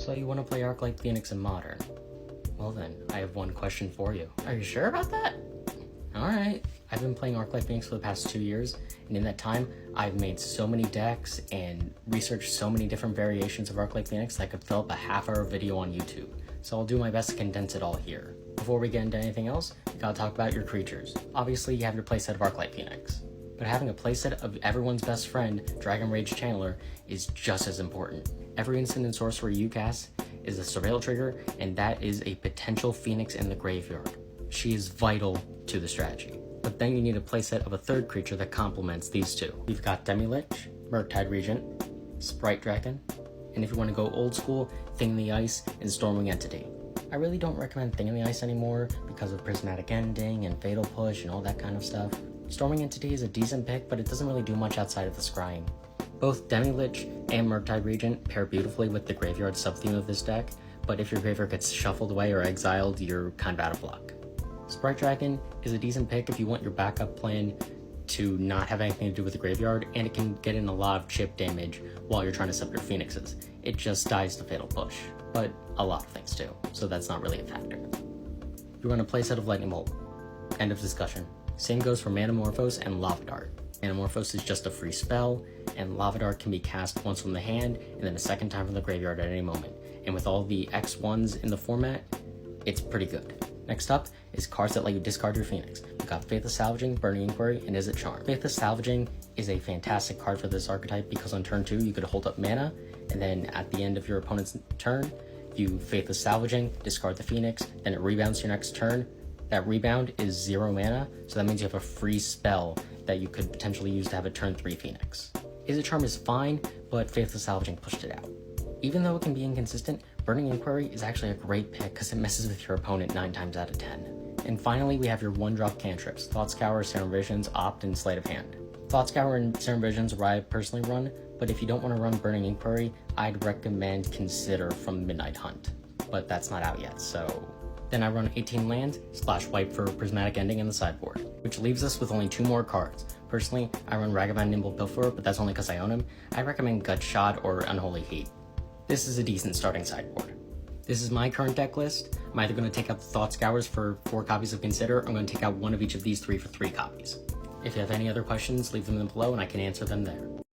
So you want to play Arclight Phoenix in Modern? Well then, I have one question for you. Are you sure about that? Alright. I've been playing Arclight Phoenix for the past 2 years, and in that time, I've made so many decks and researched so many different variations of Arclight Phoenix that I could fill up a half-hour video on YouTube. So I'll do my best to condense it all here. Before we get into anything else, we gotta talk about your creatures. Obviously, you have your playset of Arclight Phoenix, but having a playset of everyone's best friend, Dragon Rage Channeler, is just as important. Every instant and sorcery you cast is a surveil trigger, and that is a potential Phoenix in the graveyard. She is vital to the strategy. But then you need a playset of a third creature that complements these two. You've got Demi-Lich, Murktide Regent, Sprite Dragon, and if you want to go old school, Thing in the Ice and Stormwing Entity. I really don't recommend Thing in the Ice anymore because of Prismatic Ending and Fatal Push and all that kind of stuff. Stormwing Entity is a decent pick, but it doesn't really do much outside of the scrying. Both Demi-Lich and Murktide Regent pair beautifully with the graveyard sub-theme of this deck, but if your graveyard gets shuffled away or exiled, you're kind of out of luck. Sprite Dragon is a decent pick if you want your backup plan to not have anything to do with the graveyard, and it can get in a lot of chip damage while you're trying to sub your Phoenixes. It just dies to Fatal Push, but a lot of things too, so that's not really a factor. You run a playset of Lightning Bolt. End of discussion. Same goes for Manamorphose and Lava Dart. Manamorphose is just a free spell, and Lava Dart can be cast once from the hand and then a second time from the graveyard at any moment. And with all the X1s in the format, it's pretty good. Next up is cards that let you discard your Phoenix. We've got Faithless Salvaging, Burning Inquiry, and Is It Charm. Faithless Salvaging is a fantastic card for this archetype because on turn 2 you could hold up mana, and then at the end of your opponent's turn, you Faithless Salvaging, discard the Phoenix, then it rebounds your next turn. That rebound is 0 mana, so that means you have a free spell that you could potentially use to have a turn 3 Phoenix. Is It Charm is fine, but Faithless Salvaging pushed it out. Even though it can be inconsistent, Burning Inquiry is actually a great pick because it messes with your opponent 9 times out of 10. And finally, we have your 1-drop cantrips, Thought Scour, Serum Visions, Opt, and Sleight of Hand. Thought Scour and Serum Visions are what I personally run, but if you don't want to run Burning Inquiry, I'd recommend Consider from Midnight Hunt. But that's not out yet, so... Then I run 18 lands, Splash Wipe for Prismatic Ending in the sideboard, which leaves us with only 2 more cards. Personally, I run Ragavan Nimble Pilferer, but that's only because I own him. I recommend Gut Shot or Unholy Heat. This is a decent starting sideboard. This is my current deck list. I'm either going to take out the Thought Scours for 4 copies of Consider, or I'm going to take out one of each of these 3 for 3 copies. If you have any other questions, leave them below and I can answer them there.